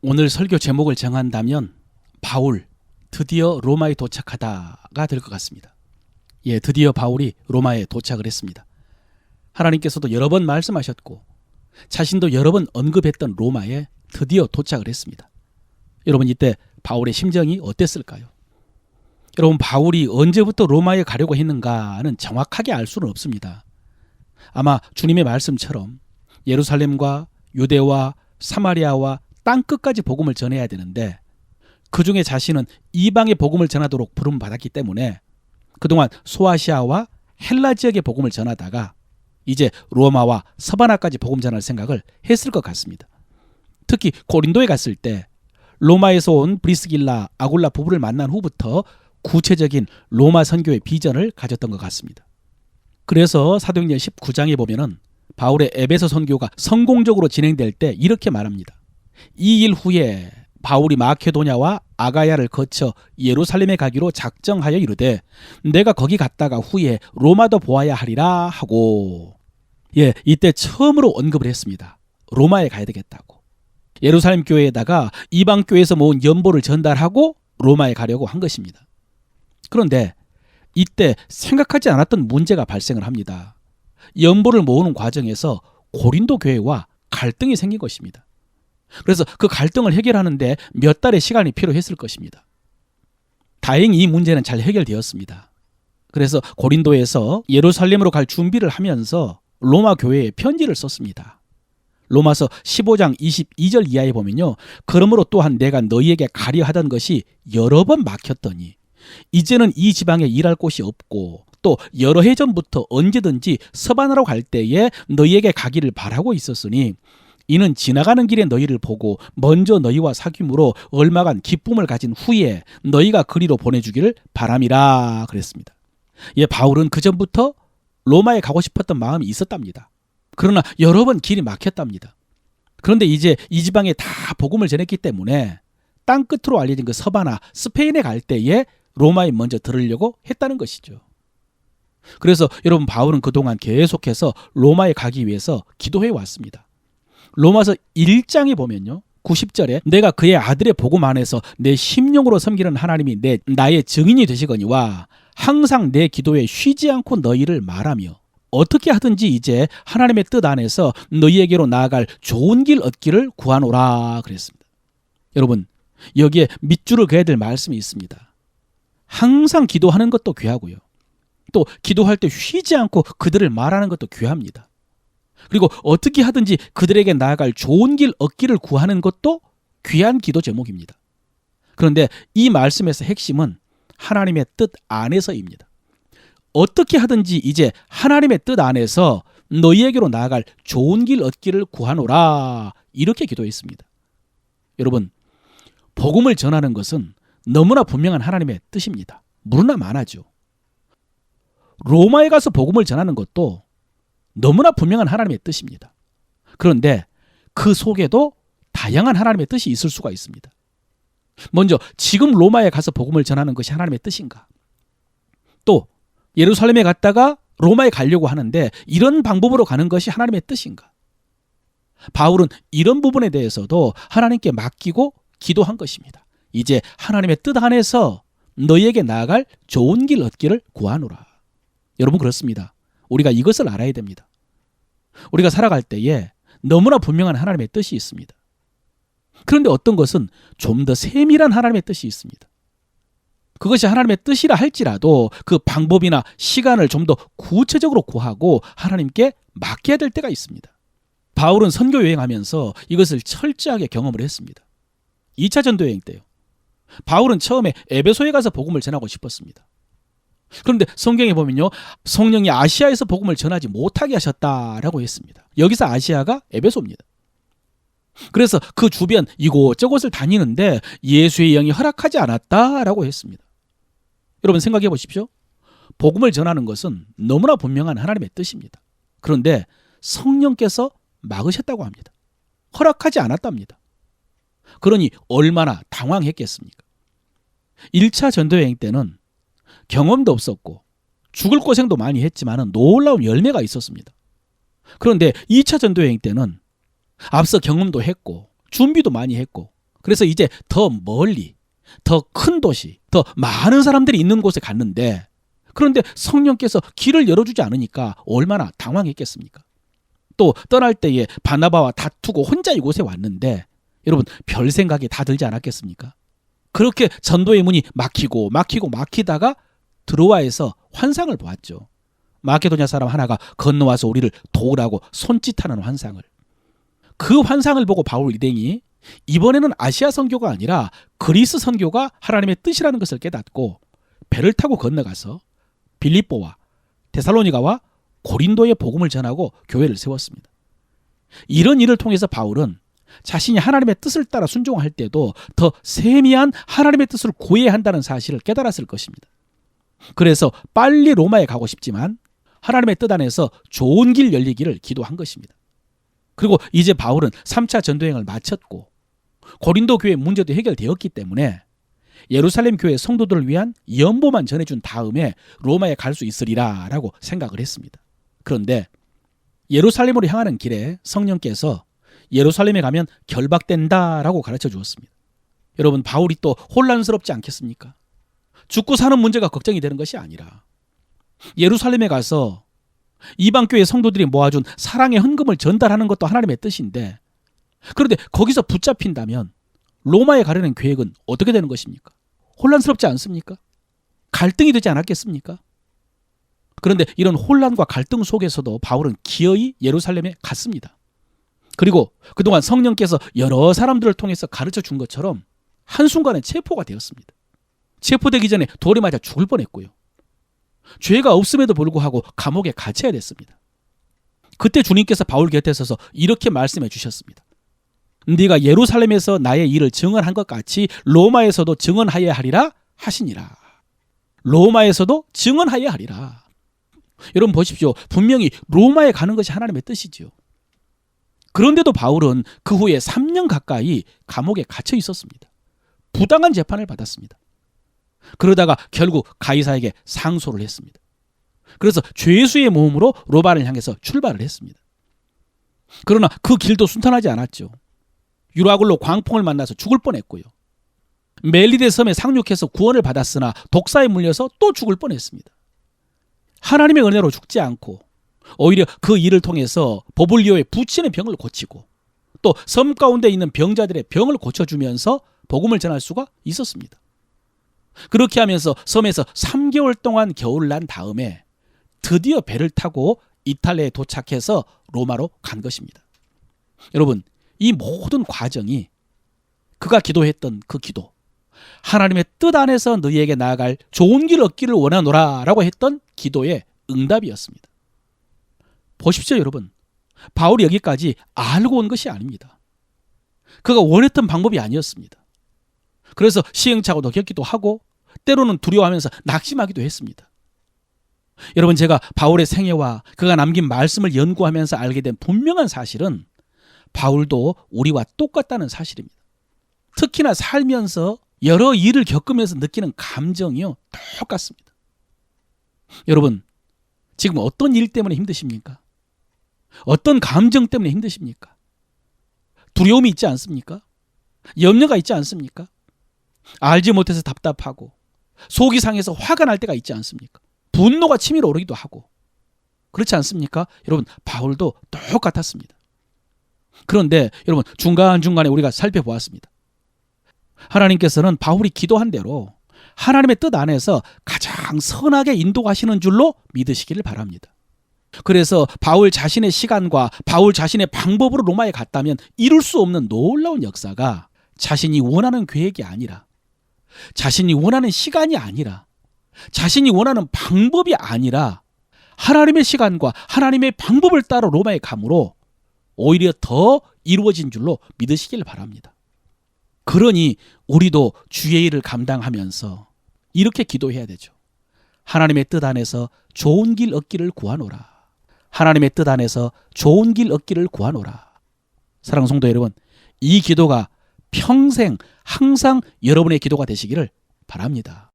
오늘 설교 제목을 정한다면 바울 드디어 로마에 도착하다가 될 것 같습니다. 예, 드디어 바울이 로마에 도착을 했습니다. 하나님께서도 여러 번 말씀하셨고 자신도 여러 번 언급했던 로마에 드디어 도착을 했습니다. 여러분, 이때 바울의 심정이 어땠을까요? 여러분, 바울이 언제부터 로마에 가려고 했는가는 정확하게 알 수는 없습니다. 아마 주님의 말씀처럼 예루살렘과 유대와 사마리아와 땅끝까지 복음을 전해야 되는데 그 중에 자신은 이방의 복음을 전하도록 부름받았기 때문에 그동안 소아시아와 헬라 지역의 복음을 전하다가 이제 로마와 서바나까지 복음 전할 생각을 했을 것 같습니다. 특히 고린도에 갔을 때 로마에서 온 브리스길라, 아굴라 부부를 만난 후부터 구체적인 로마 선교의 비전을 가졌던 것 같습니다. 그래서 사도행전 19장에 보면은 바울의 에베소 선교가 성공적으로 진행될 때 이렇게 말합니다. 이 일 후에 바울이 마케도냐와 아가야를 거쳐 예루살렘에 가기로 작정하여 이르되 내가 거기 갔다가 후에 로마도 보아야 하리라 하고, 예, 이때 처음으로 언급을 했습니다. 로마에 가야 되겠다고. 예루살렘 교회에다가 이방 교회에서 모은 연보를 전달하고 로마에 가려고 한 것입니다. 그런데 이때 생각하지 않았던 문제가 발생을 합니다. 연보를 모으는 과정에서 고린도 교회와 갈등이 생긴 것입니다. 그래서 그 갈등을 해결하는데 몇 달의 시간이 필요했을 것입니다. 다행히 이 문제는 잘 해결되었습니다. 그래서 고린도에서 예루살렘으로 갈 준비를 하면서 로마 교회에 편지를 썼습니다. 로마서 15장 22절 이하에 보면요. 그러므로 또한 내가 너희에게 가려 하던 것이 여러 번 막혔더니 이제는 이 지방에 일할 곳이 없고 또 여러 해 전부터 언제든지 서바나로 갈 때에 너희에게 가기를 바라고 있었으니 이는 지나가는 길에 너희를 보고 먼저 너희와 사귐으로 얼마간 기쁨을 가진 후에 너희가 그리로 보내주기를 바람이라 그랬습니다. 예, 바울은 그 전부터 로마에 가고 싶었던 마음이 있었답니다. 그러나 여러 번 길이 막혔답니다. 그런데 이제 이 지방에 다 복음을 전했기 때문에 땅 끝으로 알려진 그 서바나, 스페인에 갈 때에 로마에 먼저 들으려고 했다는 것이죠. 그래서 여러분, 바울은 그동안 계속해서 로마에 가기 위해서 기도해 왔습니다. 로마서 1장에 보면요. 90절에 내가 그의 아들의 복음 안에서 내 심령으로 섬기는 하나님이 나의 증인이 되시거니와 항상 내 기도에 쉬지 않고 너희를 말하며 어떻게 하든지 이제 하나님의 뜻 안에서 너희에게로 나아갈 좋은 길 얻기를 구하노라 그랬습니다. 여러분, 여기에 밑줄을 그어야 될 말씀이 있습니다. 항상 기도하는 것도 귀하고요. 또 기도할 때 쉬지 않고 그들을 말하는 것도 귀합니다. 그리고 어떻게 하든지 그들에게 나아갈 좋은 길 얻기를 구하는 것도 귀한 기도 제목입니다. 그런데 이 말씀에서 핵심은 하나님의 뜻 안에서입니다. 어떻게 하든지 이제 하나님의 뜻 안에서 너희에게로 나아갈 좋은 길 얻기를 구하노라 이렇게 기도했습니다. 여러분, 복음을 전하는 것은 너무나 분명한 하나님의 뜻입니다. 무르나 만하죠. 로마에 가서 복음을 전하는 것도 너무나 분명한 하나님의 뜻입니다. 그런데 그 속에도 다양한 하나님의 뜻이 있을 수가 있습니다. 먼저 지금 로마에 가서 복음을 전하는 것이 하나님의 뜻인가? 또 예루살렘에 갔다가 로마에 가려고 하는데 이런 방법으로 가는 것이 하나님의 뜻인가? 바울은 이런 부분에 대해서도 하나님께 맡기고 기도한 것입니다. 이제 하나님의 뜻 안에서 너희에게 나아갈 좋은 길 얻기를 구하노라. 여러분, 그렇습니다. 우리가 이것을 알아야 됩니다. 우리가 살아갈 때에 너무나 분명한 하나님의 뜻이 있습니다. 그런데 어떤 것은 좀 더 세밀한 하나님의 뜻이 있습니다. 그것이 하나님의 뜻이라 할지라도 그 방법이나 시간을 좀 더 구체적으로 구하고 하나님께 맡겨야 될 때가 있습니다. 바울은 선교 여행하면서 이것을 철저하게 경험을 했습니다. 2차 전도 여행 때요. 바울은 처음에 에베소에 가서 복음을 전하고 싶었습니다. 그런데 성경에 보면요, 성령이 아시아에서 복음을 전하지 못하게 하셨다라고 했습니다. 여기서 아시아가 에베소입니다. 그래서 그 주변 이곳저곳을 다니는데 예수의 영이 허락하지 않았다라고 했습니다. 여러분, 생각해 보십시오. 복음을 전하는 것은 너무나 분명한 하나님의 뜻입니다. 그런데 성령께서 막으셨다고 합니다. 허락하지 않았답니다. 그러니 얼마나 당황했겠습니까? 1차 전도여행 때는 경험도 없었고 죽을 고생도 많이 했지만 놀라운 열매가 있었습니다. 그런데 2차 전도여행 때는 앞서 경험도 했고 준비도 많이 했고 그래서 이제 더 멀리, 더 큰 도시, 더 많은 사람들이 있는 곳에 갔는데, 그런데 성령께서 길을 열어주지 않으니까 얼마나 당황했겠습니까? 또 떠날 때에 바나바와 다투고 혼자 이곳에 왔는데, 여러분 별 생각이 다 들지 않았겠습니까? 그렇게 전도의 문이 막히다가 드로아에서 환상을 보았죠. 마케도냐 사람 하나가 건너와서 우리를 도우라고 손짓하는 환상을. 그 환상을 보고 바울 일행이 이번에는 아시아 선교가 아니라 그리스 선교가 하나님의 뜻이라는 것을 깨닫고 배를 타고 건너가서 빌립보와 데살로니가와 고린도의 복음을 전하고 교회를 세웠습니다. 이런 일을 통해서 바울은 자신이 하나님의 뜻을 따라 순종할 때도 더 세미한 하나님의 뜻을 구해야 한다는 사실을 깨달았을 것입니다. 그래서 빨리 로마에 가고 싶지만 하나님의 뜻 안에서 좋은 길 열리기를 기도한 것입니다. 그리고 이제 바울은 3차 전도행을 마쳤고 고린도 교회 문제도 해결되었기 때문에 예루살렘 교회 성도들을 위한 연보만 전해준 다음에 로마에 갈 수 있으리라 라고 생각을 했습니다. 그런데 예루살렘으로 향하는 길에 성령께서 예루살렘에 가면 결박된다라고 가르쳐 주었습니다. 여러분 바울이 또 혼란스럽지 않겠습니까? 죽고 사는 문제가 걱정이 되는 것이 아니라 예루살렘에 가서 이방교회 성도들이 모아준 사랑의 헌금을 전달하는 것도 하나님의 뜻인데, 그런데 거기서 붙잡힌다면 로마에 가려는 계획은 어떻게 되는 것입니까? 혼란스럽지 않습니까? 갈등이 되지 않았겠습니까? 그런데 이런 혼란과 갈등 속에서도 바울은 기어이 예루살렘에 갔습니다. 그리고 그동안 성령께서 여러 사람들을 통해서 가르쳐 준 것처럼 한순간에 체포가 되었습니다. 체포되기 전에 돌에 맞아 죽을 뻔했고요. 죄가 없음에도 불구하고 감옥에 갇혀야 됐습니다. 그때 주님께서 바울 곁에 서서 이렇게 말씀해 주셨습니다. 네가 예루살렘에서 나의 일을 증언한 것 같이 로마에서도 증언하여야 하리라 하시니라. 로마에서도 증언하여야 하리라. 여러분 보십시오. 분명히 로마에 가는 것이 하나님의 뜻이지요. 그런데도 바울은 그 후에 3년 가까이 감옥에 갇혀 있었습니다. 부당한 재판을 받았습니다. 그러다가 결국 가이사에게 상소를 했습니다. 그래서 죄수의 몸으로 로마를 향해서 출발을 했습니다. 그러나 그 길도 순탄하지 않았죠. 유라굴로 광풍을 만나서 죽을 뻔했고요. 멜리데 섬에 상륙해서 구원을 받았으나 독사에 물려서 또 죽을 뻔했습니다. 하나님의 은혜로 죽지 않고 오히려 그 일을 통해서 보블리오의 부친의 병을 고치고 또 섬 가운데 있는 병자들의 병을 고쳐주면서 복음을 전할 수가 있었습니다. 그렇게 하면서 섬에서 3개월 동안 겨울을 난 다음에 드디어 배를 타고 이탈리아에 도착해서 로마로 간 것입니다. 여러분, 이 모든 과정이 그가 기도했던 그 기도, 하나님의 뜻 안에서 너희에게 나아갈 좋은 길 얻기를 원하노라 라고 했던 기도의 응답이었습니다. 보십시오 여러분, 바울이 여기까지 알고 온 것이 아닙니다. 그가 원했던 방법이 아니었습니다. 그래서 시행착오도 겪기도 하고 때로는 두려워하면서 낙심하기도 했습니다. 여러분, 제가 바울의 생애와 그가 남긴 말씀을 연구하면서 알게 된 분명한 사실은 바울도 우리와 똑같다는 사실입니다. 특히나 살면서 여러 일을 겪으면서 느끼는 감정이요, 똑같습니다. 여러분, 지금 어떤 일 때문에 힘드십니까? 어떤 감정 때문에 힘드십니까? 두려움이 있지 않습니까? 염려가 있지 않습니까? 알지 못해서 답답하고 속이 상해서 화가 날 때가 있지 않습니까? 분노가 치밀어 오르기도 하고 그렇지 않습니까? 여러분, 바울도 똑같았습니다. 그런데 여러분, 중간중간에 우리가 살펴보았습니다. 하나님께서는 바울이 기도한 대로 하나님의 뜻 안에서 가장 선하게 인도하시는 줄로 믿으시기를 바랍니다. 그래서 바울 자신의 시간과 바울 자신의 방법으로 로마에 갔다면 이룰 수 없는 놀라운 역사가 자신이 원하는 계획이 아니라, 자신이 원하는 시간이 아니라, 자신이 원하는 방법이 아니라 하나님의 시간과 하나님의 방법을 따라 로마에 감으로 오히려 더 이루어진 줄로 믿으시길 바랍니다. 그러니 우리도 주의 일을 감당하면서 이렇게 기도해야 되죠. 하나님의 뜻 안에서 좋은 길 얻기를 구하노라. 하나님의 뜻 안에서 좋은 길 얻기를 구하노라. 사랑하는 성도 여러분, 이 기도가 평생 항상 여러분의 기도가 되시기를 바랍니다.